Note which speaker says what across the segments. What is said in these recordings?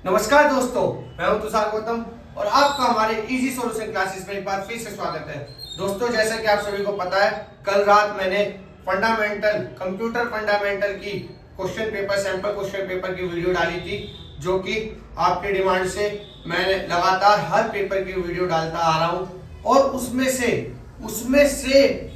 Speaker 1: नमस्कार दोस्तों, मैं हूं तुषार गौतम और आपका हमारे इजी सॉल्यूशन क्लासेस में एक बार फिर से स्वागत है। दोस्तों, जैसा कि आप सभी को पता है, कल रात मैंने कंप्यूटर फंडामेंटल की question paper, sample question paper की वीडियो डाली थी, जो कि आपके डिमांड से मैं लगातार हर पेपर की वीडियो डालता आ रहा हूं और उसमें से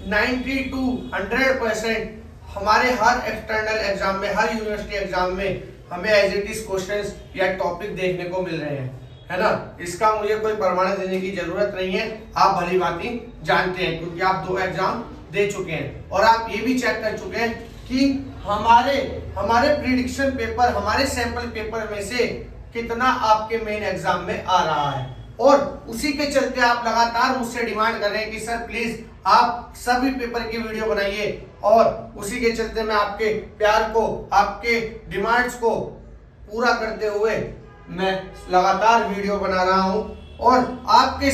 Speaker 1: 90 to 100% हमारे हर एक्सटर्नल एग्जाम में, हर यूनिवर्सिटी एग्जाम में हमें एज इट इज क्वेश्चंस या टॉपिक देखने को मिल रहे हैं, है ना। इसका मुझे कोई प्रमाण देने की जरूरत नहीं है, आप भली भांति जानते हैं क्योंकि आप 2 एग्जाम दे चुके हैं और आप ये भी चेक कर चुके हैं कि हमारे प्रिडिक्शन पेपर, हमारे सैंपल पेपर में से कितना आपके मेन एग्जाम में आ रहा है। और उसी के चलते आप लगातार मुझसे डिमांड कर रहे हैं कि सर प्लीज आप सभी पेपर की वीडियो बनाइए, और उसी के चलते मैं आपके प्यार को, आपके डिमांड्स को पूरा करते हुए मैं लगातार वीडियो बना रहा हूं और आपके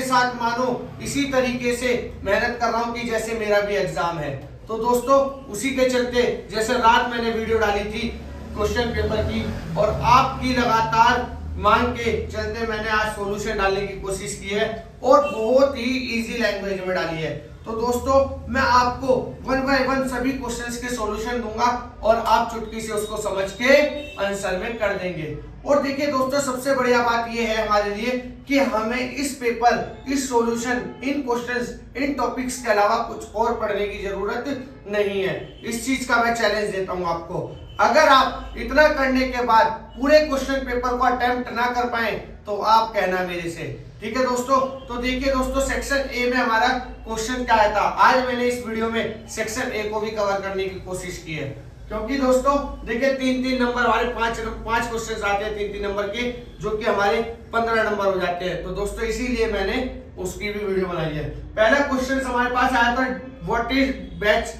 Speaker 1: साथ मानो इसी तरीके से मेहनत कर रहा हूं कि जैसे मेरा भी एग्जाम है। तो दोस्तों, उसी के चलते जैसे रात मैंने वीडियो डाली थी क्वेश्चन पेपर की और आपकी लगातार मांग के चलते मैंने आज सॉल्यूशन डालने की कोशिश की है और बहुत ही इजी लैंग्वेज में डाली है। तो दोस्तों, मैं आपको 1 by 1 सभी क्वेश्चंस के सॉल्यूशन दूंगा और आप चुटकी से उसको समझ के आंसर में कर देंगे। और देखिए दोस्तों, सबसे बढ़िया बात यह है हमारे लिए कि हमें इस पेपर, इस सॉल्यूशन, इन क्वेश्चंस, इन टॉपिक्स के अलावा कुछ और पढ़ने की जरूरत नहीं है। इस चीज का मैं चैलेंज देता हूं आपको। अगर आप इतना करने के बाद पूरे क्वेश्चन पेपर को अटेम्प्ट ना कर पाए तो आप कहना मेरे से, ठीक है दोस्तों। तो देखिए दोस्तों, सेक्शन ए में हमारा क्वेश्चन क्या आया था। आज मैंने इस वीडियो में सेक्शन ए को भी कवर करने की कोशिश की है, क्योंकि दोस्तों देखिए 3-3 नंबर हमारे 5 क्वेश्चन आते हैं 3-3 नंबर के, जो कि हमारे 15 नंबर हो जाते हैं। तो दोस्तों इसीलिए मैंने उसकी भी वीडियो बनाई है। पहला क्वेश्चन हमारे पास आया था, व्हाट इज बैच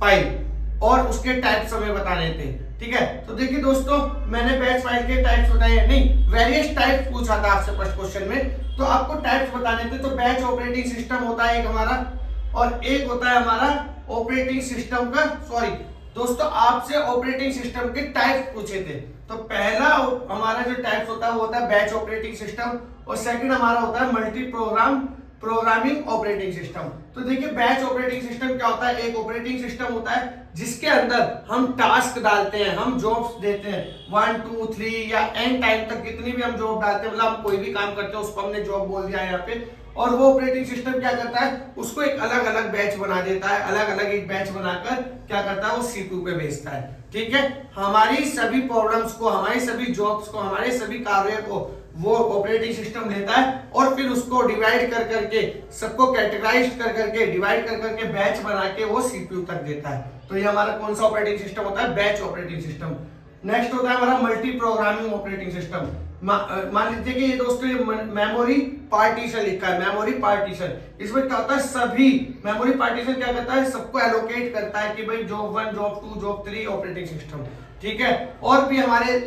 Speaker 1: फाइल, और उसके टाइप्स हमें बताने थे, ठीक है। तो देखिए दोस्तों, मैंने बैच फाइल के टाइप्स बताए, नहीं वेरियस टाइप्स पूछा था आपसे फर्स्ट क्वेश्चन में, तो आपको टाइप्स बताने थे। तो बैच ऑपरेटिंग सिस्टम होता है एक हमारा, और एक होता है हमारा ऑपरेटिंग सिस्टम का, सॉरी दोस्तों, आपसे ऑपरेटिंग सिस्टम के टाइप्स पूछे थे। तो पहला हमारा जो टाइप्स होता है वो होता है बैच ऑपरेटिंग सिस्टम, और सेकंड हमारा होता है मल्टी प्रोग्रामिंग ऑपरेटिंग सिस्टम। तो देखिए बैच ऑपरेटिंग सिस्टम क्या होता है, एक ऑपरेटिंग सिस्टम होता है जिसके अंदर हम टास्क डालते हैं, हम जॉब्स देते हैं 1 2 3 या n टाइम तक कितनी भी हम जॉब डालते हैं, मतलब हम कोई भी काम करते हैं उसको हमने जॉब बोल दिया है यहाँ पे। और वो ऑपरेटिंग सिस्टम क्या करता है, उसको एक अलग अलग बैच बना देता है, अलग अलग एक बैच बनाकर क्या करता है, वो सीपीयू पे भेजता है, ठीक है। हमारी सभी प्रॉब्लम्स को, हमारी सभी जॉब्स को, हमारे सभी कार्य को वो ऑपरेटिंग सिस्टम लेता है और फिर उसको डिवाइड कर करके, सबको कैटेगराइज कर करके, डिवाइड कर करके बैच बना के वो सीपीयू तक देता है। तो ये हमारा कौन सा ऑपरेटिंग सिस्टम होता है, बैच ऑपरेटिंग सिस्टम। नेक्स्ट होता है हमारा मल्टी प्रोग्रामिंग ऑपरेटिंग सिस्टम। मान लीजिए कि ये दोस्तों ये मेमोरी पार्टीशन लिखा है, मेमोरी पार्टीशन। इसमें क्या होता है, सभी मेमोरी पार्टीशन क्या करता है, सबको एलोकेट करता है कि भाई job 1, job 2, job 3 operating system, ठीक है। और भी हमारे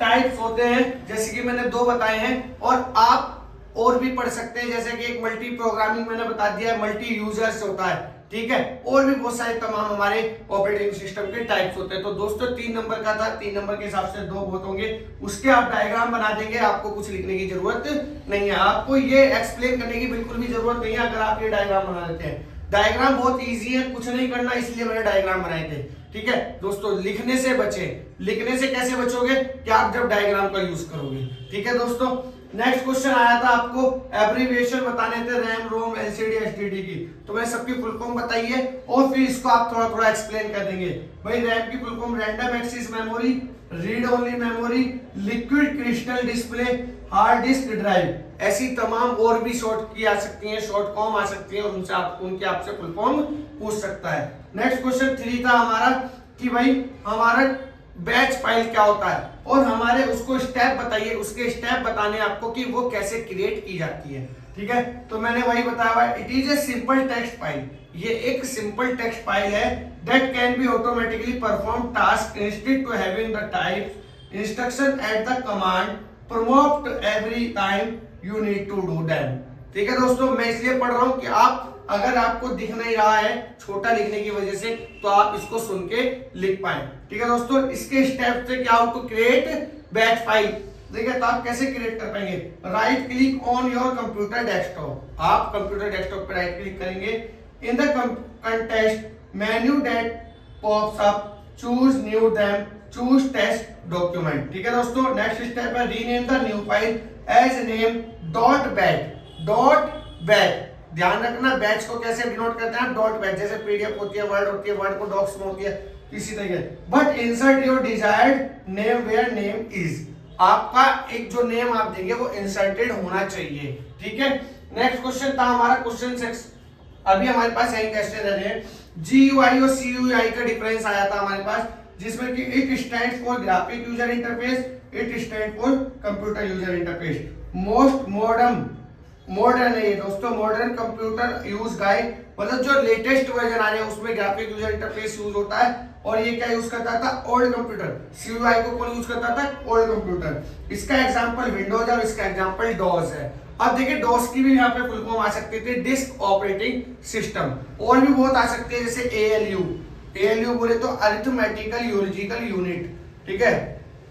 Speaker 1: टाइप्स होते हैं, जैसे कि मैंने 2 बताए हैं और आप और भी पढ़ सकते हैं, जैसे कि एक मल्टी प्रोग्रामिंग मैंने बता दिया है, मल्टी यूजर्स होता है, ठीक है। और भी बहुत सारे तमाम हमारे ऑपरेटिंग सिस्टम के टाइप्स होते हैं। तो दोस्तों 3 नंबर का था, 3 नंबर के हिसाब से 2 बहुत होंगे, उसके आप डायग्राम बना देंगे, आपको कुछ लिखने की जरूरत नहीं है, आपको ये एक्सप्लेन करने की बिल्कुल भी जरूरत नहीं है अगर आप ये डायग्राम बना लेते हैं। डायग्राम बहुत इजी है, कुछ नहीं करना, इसलिए मैंने डायग्राम बनाए थे, ठीक है दोस्तों। लिखने से बचें। लिखने से कैसे बचोगे, कि आप जब डायग्राम का यूज करोगे, ठीक है दोस्तों। नेक्स्ट क्वेश्चन आया था, आपको एब्रिविएशन बताने थे रैम, रोम, एलसीडी, एसटीडी की। तो मैं सबकी फुल फॉर्म बताइए और फिर इसको आप थोड़ा थोड़ा एक्सप्लेन कर देंगे। भाई रैम की full form random access memory, read only memory, liquid crystal display, hard disk drive. ऐसी तमाम और भी शॉर्ट की आ सकती हैं, शॉर्ट फॉर्म आ सकती है और उनके आपसे फुल फॉर्म पूछ सकता है। नेक्स्ट क्वेश्चन 3 था हमारा कि भाई हमारा बैच फाइल क्या होता है और हमारे उसको स्टेप बताइए, उसके स्टेप बताने आपको कि वो कैसे क्रिएट की जाती है, ठीक है। तो मैंने वही बताया हुआ है, it is a simple text file. ये एक सिंपल टेक्स्ट फाइल है that can be automatically perform task instead to having the types instruction at the command prompt every time you need to do them, ठीक है दोस्तों। मैं इसलिए पढ़ रहा हूं कि आप अगर आपको दिख नहीं रहा है छोटा लिखने की वजह से, तो आप इसको सुन के लिख पाए। ठीक है दोस्तों, इसके स्टेप से क्या हो, टू क्रिएट बैच फाइल। देखिए तो आप कैसे क्रिएट कर पाएंगे, right click on your computer desktop, आप कंप्यूटर डेस्कटॉप पर राइट क्लिक करेंगे, in the context menu that pops up, choose new them, choose text document. ठीक है दोस्तों, नेक्स्ट स्टेप है rename the new file as name dot batch, dot batch. ध्यान रखना batch को कैसे डिनोट करते हैं, डॉट बैच, जैसे पीडीएफ होती है, वर्ड को डॉक्स में होती है, इसी तरीके। But insert your desired name where name is, आपका एक जो नेम आप देंगे वो इंसर्टेड होना चाहिए। ठीक है, नेक्स्ट क्वेश्चन था हमारा क्वेश्चन 6। अभी हमारे पास यही क्वेश्चन है, GUI और CUI का डिफरेंस आया था हमारे पास, जिसमें कि it stand for graphic user interface, it stand for computer user interface. Most modern है ये दोस्तों, मॉडर्न कंप्यूटर यूज गाइड, मतलब जो लेटेस्ट वर्जन आ रहे हैं उसमें ग्राफिक यूजर इंटरफेस यूज होता है। और ये क्या यूज करता था, ओल्ड कंप्यूटर। CUI को कौन यूज करता था, ओल्ड कंप्यूटर। इसका एग्जांपल विंडोज और इसका एग्जांपल डॉस है। अब देखिए डॉस की भी यहाँ पे फुल फॉर्म आ सकती थी, डिस्क ऑपरेटिंग सिस्टम, और भी बहुत आ सकती है, जैसे ALU बोले तो अरिथमेटिकल यूलॉजिकल यूनिट। ठीक है,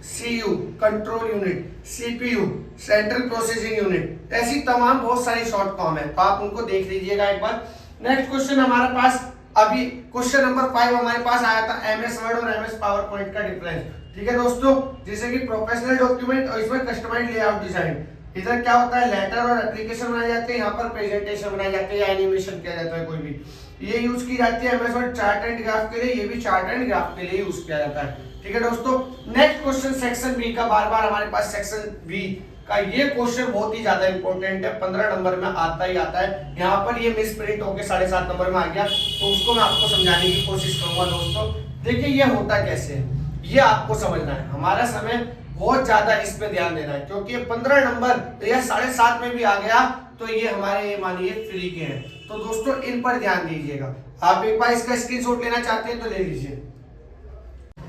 Speaker 1: CU control unit, CPU central processing unit, ऐसी तमाम बहुत सारी शॉर्ट फॉर्म है, तो आप उनको देख लीजिएगा एक बार। नेक्स्ट क्वेश्चन हमारे पास, अभी क्वेश्चन नंबर 5 हमारे पास आया था, MS वर्ड और MS पावर पॉइंट का डिफरेंस। ठीक है दोस्तों, जैसे कि प्रोफेशनल डॉक्यूमेंट और इसमें कस्टमाइज्ड लेआउट डिजाइन, इधर क्या होता है, लेटर और एप्लीकेशन बनाए जाते हैं, यहाँ पर प्रेजेंटेशन बनाए जाते हैं या एनिमेशन किया जाता है कोई भी, ये यूज की जाती है। MS word chart and graph के लिए, ये भी चार्ट एंड ग्राफ के लिए यूज किया जाता है। ठीक है दोस्तों, नेक्स्ट क्वेश्चन सेक्शन बी का, बार बार हमारे पास सेक्शन बी का ये क्वेश्चन बहुत ही ज्यादा इंपॉर्टेंट है, 15 नंबर में आता ही आता है। यहाँ पर ये मिस प्रिंट होकर 7.5 नंबर में आ गया, तो उसको मैं आपको समझाने की कोशिश करूंगा दोस्तों। देखिए ये होता कैसे है, ये आपको समझना है, हमारा समय बहुत ज्यादा इस पे ध्यान देना है, क्योंकि ये 15 नंबर या 7.5 में भी आ गया तो ये हमारे मानिए फ्री के हैं, तो दोस्तों इन पर ध्यान दीजिएगा। आप एक बार इसका स्क्रीनशॉट लेना चाहते हैं तो ले लीजिए।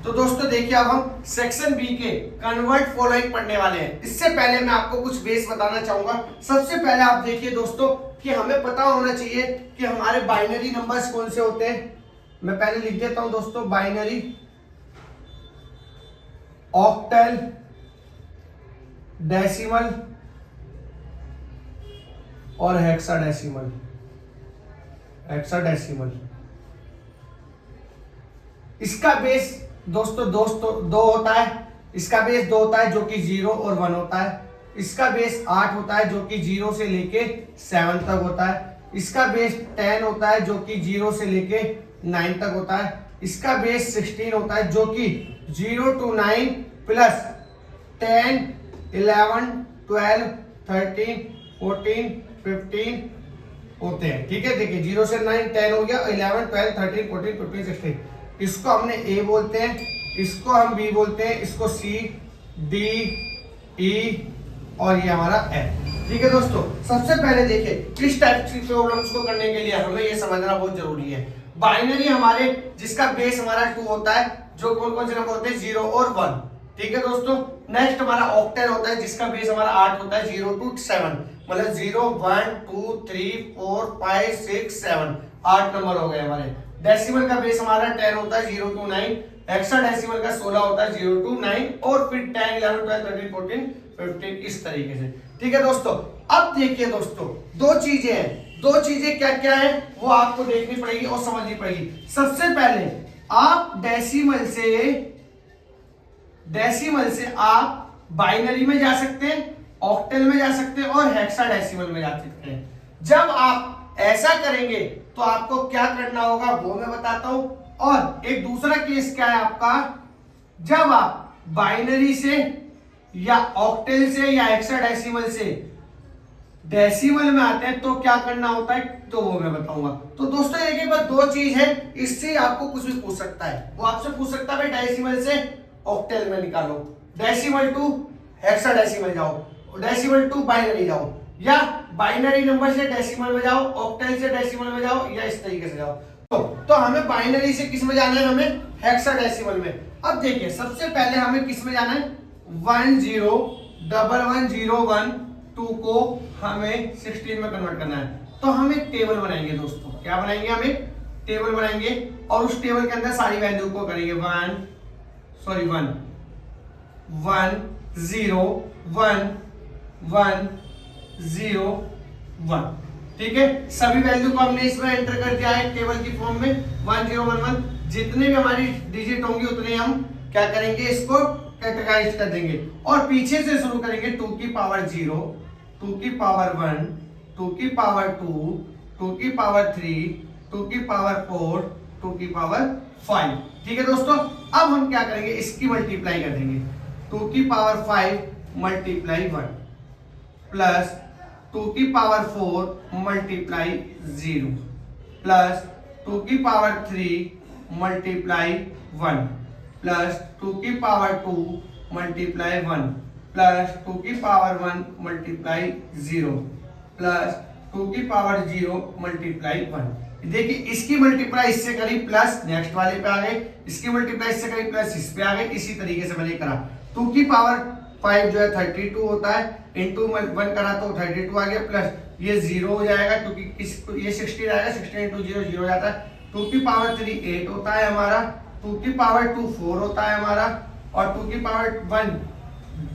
Speaker 1: तो दोस्तों देखिए, अब हम सेक्शन बी के कन्वर्ट फॉलोइंग पढ़ने वाले हैं। इससे पहले मैं आपको कुछ बेस बताना चाहूंगा। सबसे पहले आप देखिए दोस्तों कि हमें पता होना चाहिए कि हमारे बाइनरी नंबर्स कौन से होते हैं। मैं पहले लिख देता हूं दोस्तों, बाइनरी, ऑक्टल, डेसिमल और हेक्साडेसिमल। इसका बेस दोस्तों दो होता है, इसका बेस 2 होता है जो कि 0 और 1 होता है। इसका बेस 8 होता है जो कि 0 से लेके 7 तक होता है। इसका बेस 10 होता है जो कि 0 से लेके 9 तक होता है। इसका बेस 16 होता है जो कि 0 to 9 प्लस 10, 11, 12, 13, 14, 15 होते हैं। ठीक है, देखिए 0 से 9 10 हो गया, 11, 12, 13, 14, 15, 16। इसको हमने A बोलते हैं, इसको हम B बोलते हैं, इसको C, D, E और ये हमारा F। ठीक है दोस्तों, सबसे पहले देखिए इस टाइप की प्रॉब्लम्स को करने के लिए हमें ये समझना बहुत जरूरी है। बाइनरी हमारे जिसका बेस हमारा 2 होता है, जो कौन कौन से नंबर होते हैं, 0 और 1। ठीक है दोस्तों, नेक्स्ट हमारा ऑक्टेल होता है जिसका बेस हमारा 8 होता है, 0 to 7, मतलब 0, 1, 2, 3, 4, 5, 6, 7, 8 नंबर हो गए हमारे। डेसिमल का बेस हमारा 10 होता है, 0 to 9। हेक्साडेसिमल का 16 होता है, 0 to 9, और फिर 10, 11, 12, 13, 14, 15 इस तरीके से। ठीक है दोस्तों, अब देखिए दोस्तों, दो चीजें क्या क्या है वो आपको देखनी पड़ेगी और समझनी पड़ेगी। सबसे पहले आप डेसिमल से आप बाइनरी में जा सकते हैं, ऑक्टल में जा सकते हैं और हेक्साडेसिमल में जा सकते हैं। जब आप ऐसा करेंगे तो आपको क्या करना होगा वो मैं बताता हूं। और एक दूसरा केस क्या है आपका, जब आप बाइनरी से या ऑक्टल से या हेक्साडेसिमल से डेसिमल में आते हैं तो क्या करना होता है, तो वो मैं बताऊंगा। तो दोस्तों देखिए बस 2 चीज है, इससे आपको कुछ भी पूछ सकता है। वो आपसे पूछ सकता है भाई डेसिमल से ऑक्टल में निकालो, डेसिमल टू हेक्साडेसिमल जाओ, डेसिमल टू बाइनरी जाओ, या बाइनरी नंबर से डेसिमल में जाओ, ऑक्टल से डेसिमल में जाओ, या इस तरीके से जाओ। तो हमें बाइनरी से किस में जाना है, हमें हेक्साडेसिमल में। अब देखिए सबसे पहले हमें किस में जाना है, 10 11 0 1 2 को हमें 16 में कन्वर्ट करना है। तो हम एक टेबल बनाएंगे दोस्तों। क्या बनाएंगे? हम एक टेबल बनाएंगे और उस टेबल के अंदर सारी वैल्यू को करेंगे 1 0 1 1 0 1। ठीक है, सभी वैल्यू को हमने इसमें एंटर कर दिया है टेबल की फॉर्म में 1 0 1 1। जितने भी हमारी डिजिट होंगी उतने हम क्या करेंगे, इसको कैटेगराइज कर देंगे और पीछे से शुरू करेंगे 2 की पावर 0, 2 की पावर 1, 2 की पावर 2, 2 की पावर 3, 2 की पावर 4, 2 की पावर 5। ठीक है दोस्तों, अब हम क्या करेंगे, इसकी मल्टीप्लाई कर देंगे। 2 की पावर 5 मल्टीप्लाई 1 प्लस 2 की पावर 4 मल्टीप्लाई 0 प्लस 2 की पावर 3 मल्टीप्लाई 1 प्लस 2 की पावर 2 मल्टीप्लाई 1 प्लस 2 की पावर 1 मल्टीप्लाई 0 प्लस 2 की पावर 0 मल्टीप्लाई 1। देखिए इसकी मल्टीप्लाई इससे करी प्लस नेक्स्ट वाले पे आ गए, इसकी मल्टीप्लाई इससे करी प्लस इस पे आ गए। इसी तरीके से मैंने करा 2 की पावर 5 जो है 32 होता है, इंटू 1 करा तो 32 आ गया, प्लस ये 0 हो जाएगा क्योंकि ये 16 आएगा, 16 इंटू 0 0 हो जाता है। 2 की पावर 3 8 होता है हमारा, 2 की पावर 2 4 होता है हमारा, और 2 की पावर 1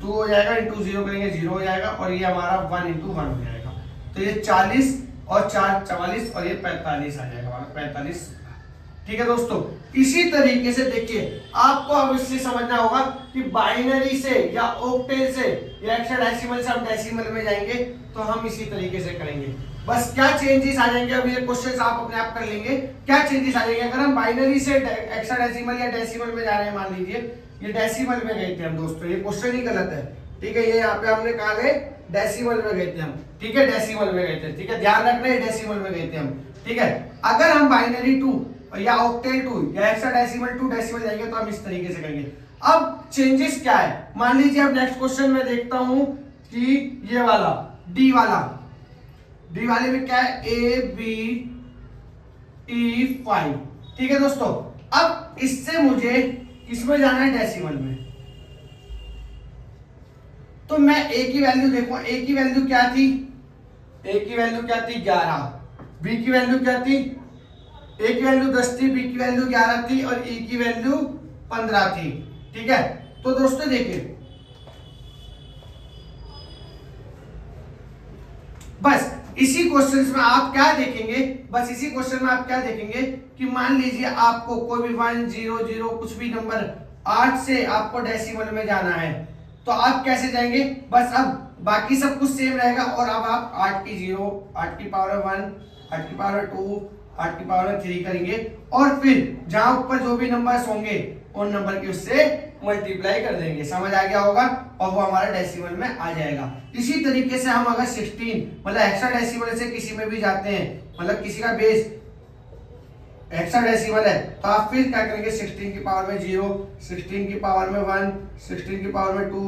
Speaker 1: 2 हो जाएगा, इंटू 0 करेंगे 0 हो जाएगा, और ये हमारा 1 इंटू 1 हो जाएगा। तो ये 40 और 4 44 और ये 45 आ जाएगा हमारा 45। ठीक है दोस्तों, इसी तरीके से देखिए आपको अब इससे समझना होगा कि बाइनरी से या ऑक्टेल से या हेक्साडेसिमल से हम डेसिमल में जाएंगे तो हम इसी तरीके से करेंगे। बस क्या चेंजेस आ जाएंगे, अब ये क्वेश्चंस आप अपने आप कर लेंगे, क्या चेंजेस आ जाएंगे अगर हम बाइनरी से हेक्साडेसिमल या डेसिमल में जा रहे हैं। मान लीजिए ये डेसिमल में गए थे हम दोस्तों, ये क्वेश्चन ही गलत है। ठीक है, ये यहाँ पे हमने कहा गए डेसिमल में गए थे हम। ठीक है, डेसिमल में गए थे। ठीक है, ध्यान रखना है डेसिमल में गए थे हम। ठीक है, अगर हम बाइनरी 2 या ऑक्टेल 2 या हेक्साडेसिमल 2 डेसिमल जाएंगे तो हम इस तरीके से करेंगे। अब चेंजेस क्या है, मान लीजिए अब नेक्स्ट क्वेश्चन में देखता हूं कि ये वाला डी वाले में क्या है, ए बी टी 5। ठीक है दोस्तों, अब इससे मुझे किसमें जाना है, डेसिमल में। तो मैं ए की वैल्यू देखूं, ए की वैल्यू क्या थी, ए की वैल्यू क्या थी 11, बी की वैल्यू क्या थी, ए की वैल्यू 10 थी, बी की वैल्यू 11 थी और ई की वैल्यू 15 थी। ठीक है, तो दोस्तों देखिए बस इसी क्वेश्चन में आप क्या देखेंगे, बस इसी क्वेश्चन में आप क्या देखेंगे कि मान लीजिए आपको कोई भी 1 0 0 कुछ भी नंबर 8 से आपको डेसिमल में जाना है तो आप कैसे जाएंगे, बस अब बाकी सब कुछ सेम रहेगा और अब आप 8 की 0, 8 की पावर 1, 8 की पावर 2, 8 की पावर 3 करेंगे और फिर जहां ऊपर जो भी नंबर्स होंगे उन नंबर की उससे मल्टीप्लाई कर देंगे। समझ आ गया होगा, और वो हमारा डेसिमल में आ जाएगा। इसी तरीके से हम अगर 16 मतलब हेक्साडेसिमल से किसी में भी जाते हैं, मतलब किसी का बेस हेक्साडेसिमल है तो आप फिर क्या करेंगे, 16 की पावर में 0, 16 की पावर में 1, 16 की पावर में 2,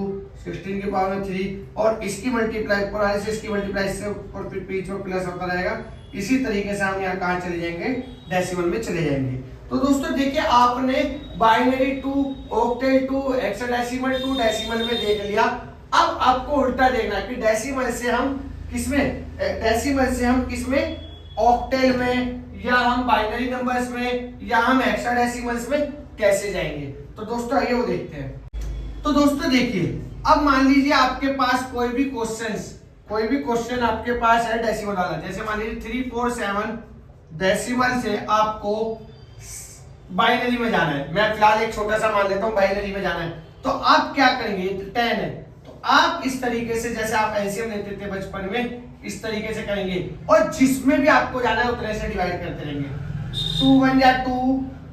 Speaker 1: 16 की पावर में 3 और इसकी मल्टीप्लाई ऊपर वाले से इसकी मल्टीप्लाई से और फिर बीच में प्लस होता रहेगा। इसी तरीके से हम यहाँ कहाँ चले जाएंगे, डेसिमल में चले जाएंगे। तो दोस्तों देखिए आपने बाइनरी 2, ऑक्टेल 2, हेक्साडेसिमल 2 डेसिमल में देख लिया। अब आपको उल्टा देखना है कि डेसिमल से हम किसमें ऑक्टेल में या हम बाइनरी नंबर्स में या हम हेक्साडेसिमल्स में कैसे जाएंगे। तो दोस्तों आइए वो देखते हैं। तो दोस्तों देखिए अब मान लीजिए आपके पास कोई भी क्वेश्चन आपके पास है डेसिमल वाला, जैसे मान लीजिए 3 4 7 डेसिमल से आपको बाइनरी में जाना है। मैं फिलहाल एक छोटा सा मान लेता हूं, बाइनरी में जाना है तो आप क्या करेंगे, 10 है तो आप इस तरीके से जैसे आप एलसीएम लेते थे बचपन में इस तरीके से करेंगे और जिसमें भी आपको जाना है उतने से डिवाइड करते रहेंगे। 2 1 जा 2,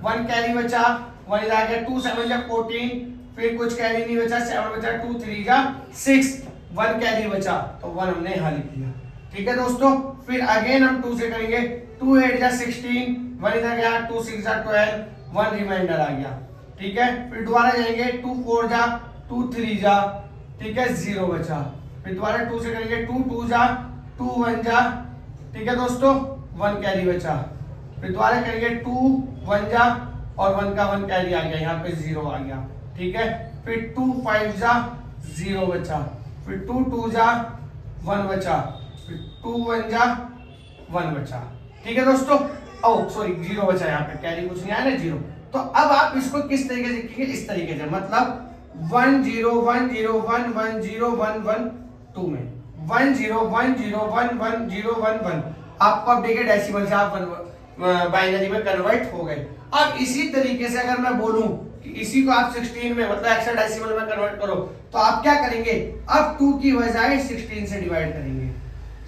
Speaker 1: 1 कैरी बचा, 1 आ गया, 2 7 जा 14, फिर कुछ कैरी नहीं बचा, 7 बचा, 2 3 जा 6, 1 कैरी बचा तो 1 हमने यहाँ लिख दिया। ठीक है दोस्तों, फिर अगेन हम 2 से करेंगे, 2 8 जा 16, 1 इधर गया, 2 6 जा 12, 1 रिमाइंडर आ गया। ठीक है, फिर दोबारा जाएंगे, 2 4 जा, 2 3 जा, ठीक है 0 बचा, फिर दोबारा 2 से करेंगे, 2 2 जा, 2 1 जा, ठीक है दोस्तों 1 कैरी बचा, फिर दोबारा करेंगे 2 1 जा और 1 का 1 कैरी आ गया, यहाँ पे 0 आ गया। ठीक है, फिर 2 5 जा 0 बचा, फिर 2 2 जा 1 बचा, फिर 2 1 जा 1 बचा। ठीक है दोस्तों, ओ सॉरी 0 बचा, यहाँ पे कैरी कुछ नहीं आया ना 0। तो अब आप इसको किस तरीके से लिखेंगे, इस तरीके से, मतलब 1 0 1 0 1 1 0 1 1 2 में 1 0 1 0 1 1 0 1 1 आपको अब देखिए डेसिमल से आप बाइनरी में कन्वर्ट हो गए। अब इसी तरीके से अगर मैं बोलूं कि इसी को आप 16 में मतलब हेक्साडेसिमल में कन्वर्ट करो, तो आप क्या करेंगे, अब 2 की बजाय 16 से डिवाइड करेंगे,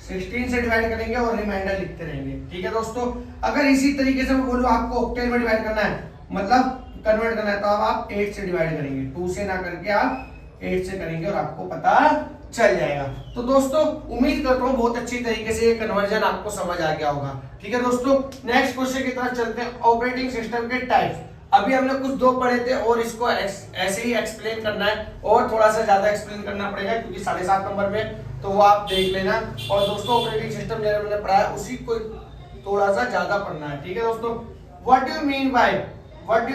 Speaker 1: 16 से डिवाइड करेंगे और रिमाइंडर लिखते रहेंगे। ठीक है दोस्तों, अगर इसी तरीके से मैं बोलूं आपको ऑक्टेल में डिवाइड करना है, मतलब कन्वर्ट करना है, तो अब आप 8 से डिवाइड करेंगे, 2 से ना करके आप 8 से करेंगे और आपको पता चल जाएगा। तो दोस्तों उम्मीद करता हूँ बहुत अच्छी तरीके से ये कन्वर्जन आपको समझ आ गया होगा। ठीक है दोस्तों, नेक्स्ट क्वेश्चन की तरफ चलते हैं। ऑपरेटिंग सिस्टम के टाइप्स, अभी हमने कुछ 2 पढ़े थे और इसको ऐसे ही एक्सप्लेन करना है और थोड़ा सा ज्यादा एक्सप्लेन करना पड़ेगा क्योंकि 7.5 नंबर में, तो वो आप देख लेना। और दोस्तों ऑपरेटिंग सिस्टम जो हमने पढ़ा है उसी को थोड़ा सा ज्यादा पढ़ना है। ठीक है दोस्तों, what do you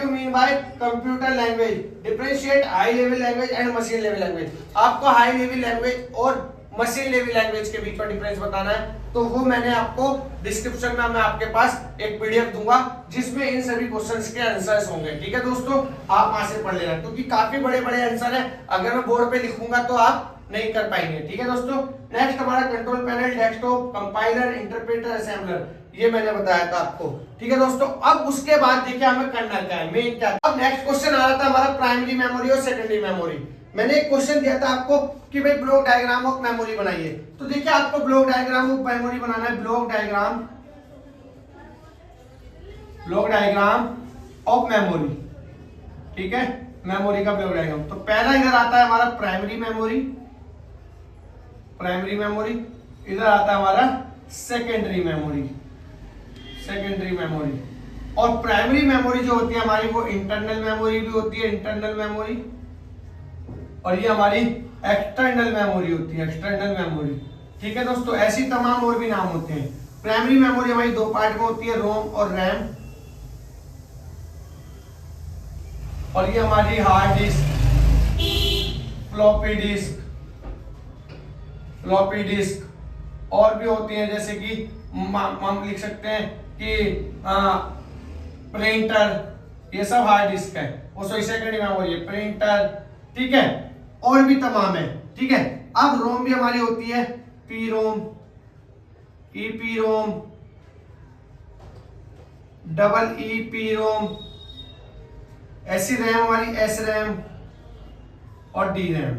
Speaker 1: mean by computer language, differentiate high level language and machine level language. आपको हाई लेवल लैंग्वेज और मशीन लेवल लैंग्वेज के बीच में डिफरेंस बताना है, तो वो मैंने आपको डिस्क्रिप्शन में मैं आपके पास एक पीडीएफ दूंगा जिसमें इन सभी क्वेश्चंस के आंसर्स होंगे। ठीक है दोस्तों, आप वहां से पढ़ लेना क्योंकि काफी बड़े बड़े आंसर है, अगर मैं बोर्ड पे लिखूंगा तो आप नहीं कर पाएंगे। ठीक है दोस्तों, नेक्स्ट हमारा control panel, desktop, compiler, interpreter, assembler, ये मैंने बताया था आपको। ठीक है दोस्तों, अब उसके बाद देखिए हमें करना क्या है, मेन क्या। अब नेक्स्ट क्वेश्चन आ रहा था हमारा प्राइमरी मेमोरी और सेकेंडरी मेमोरी। मैंने एक क्वेश्चन दिया था आपको कि भाई ब्लॉक डायग्राम ऑफ मेमोरी बनाइए, तो देखिए आपको ब्लॉक डायग्राम ऑफ मेमोरी बनाना है, ब्लॉक डायग्राम ऑफ मेमोरी। ठीक है, मेमोरी का ब्लॉक डायग्राम। तो पहला इधर आता है हमारा प्राइमरी मेमोरी, इधर आता है हमारा सेकेंडरी मेमोरी। और प्राइमरी मेमोरी जो होती है हमारी वो इंटरनल मेमोरी भी होती है, इंटरनल मेमोरी, और ये हमारी एक्सटर्नल मेमोरी होती है, एक्सटर्नल मेमोरी। ठीक है दोस्तों, ऐसी तमाम और भी नाम होते हैं। प्राइमरी मेमोरी हमारी 2 पार्ट में होती है, रोम और रैम, और ये हमारी हार्ड डिस्क, फ्लॉपी डिस्क और भी होती हैं, जैसे कि हम लिख सकते हैं कि प्रिंटर, ये सब हार्ड डिस्क है। वो सेकेंडरी मेमोरी है, प्रिंटर। ठीक है, और भी तमाम है। ठीक है, अब रोम भी हमारी होती है, पी रोम, ईपी रोम, डबल ईपी रोम, ऐसी रैम हमारी एस रैम और डी रैम।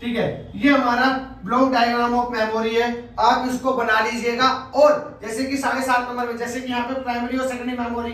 Speaker 1: ठीक है, ये हमारा ब्लॉक डायग्राम ऑफ मेमोरी है, आप इसको बना लीजिएगा। और जैसे कि 7.5 नंबर में, जैसे कि यहाँ पे प्राइमरी और सेकेंडरी मेमोरी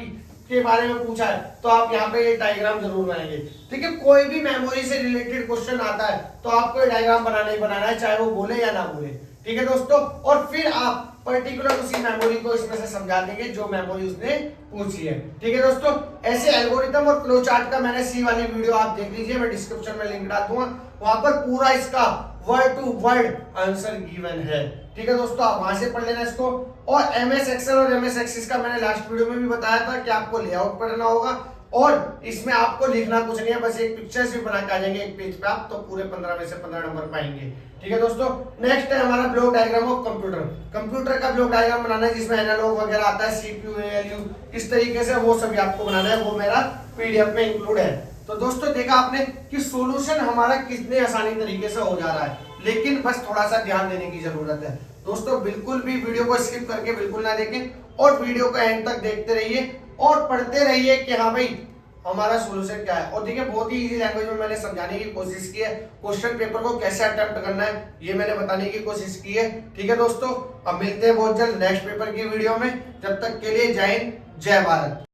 Speaker 1: के बारे में पूछा है, तो आप यहाँ पे ये डायग्राम जरूर बनाएंगे। ठीक है, कोई भी मेमोरी से रिलेटेड क्वेश्चन आता है तो आपको ये डायग्राम बनाना ही बनाना है, चाहे वो बोले या ना बोले। ठीक है दोस्तों, और फिर आप पर्टिकुलर उसी मेमोरी को इसमें से समझा देंगे जो मेमोरी उसने पूछी है। ठीक है दोस्तों, ऐसे एल्गोरिथम और फ्लो चार्ट का मैंने सी वाली वीडियो आप देख लीजिए, मैं डिस्क्रिप्शन में लिंक डाल दूंगा, वहां पर पूरा इसका word to word answer given है। ठीक है दोस्तों, आप वहां से पढ़ लेना इसको। और एमएस एक्सेल और एमएस एक्सिस का मैंने लास्ट वीडियो में भी बताया था कि आपको लेआउट पढ़ना होगा और इसमें आपको लिखना कुछ नहीं है, बस एक पिक्चर्स भी बना के आ जाएंगे एक पेज पे, आप तो पूरे 15 में से 15 नंबर पाएंगे। ठीक है दोस्तों, नेक्स्ट है हमारा ब्लॉक डायग्राम ऑफ कंप्यूटर का ब्लॉक डायग्राम बनाना है, जिसमें एनालॉग वगैरह आता है, सीपीयू, एएलयू, किस तरीके से वो सभी आपको बनाना है, वो मेरा पीडीएफ में इंक्लूड है। तो दोस्तों देखा आपने कि सॉल्यूशन हमारा कितने आसानी तरीके से हो जा रहा है, लेकिन बस थोड़ा सा ध्यान देने की जरूरत है। दोस्तों बिल्कुल भी वीडियो को स्किप करके बिल्कुल ना देखें और वीडियो को एंड तक देखते रहिए और पढ़ते रहिए कि हाँ भाई हमारा सॉल्यूशन क्या है। और देखिए बहुत ही इजी लैंग्वेज में मैंने समझाने की कोशिश की है, क्वेश्चन पेपर को कैसे अटेम्प्ट करना है ये मैंने बताने की कोशिश की है। ठीक है दोस्तों, अब मिलते हैं बहुत जल्द नेक्स्ट पेपर की वीडियो में, जब तक के लिए जय हिंद, जय भारत।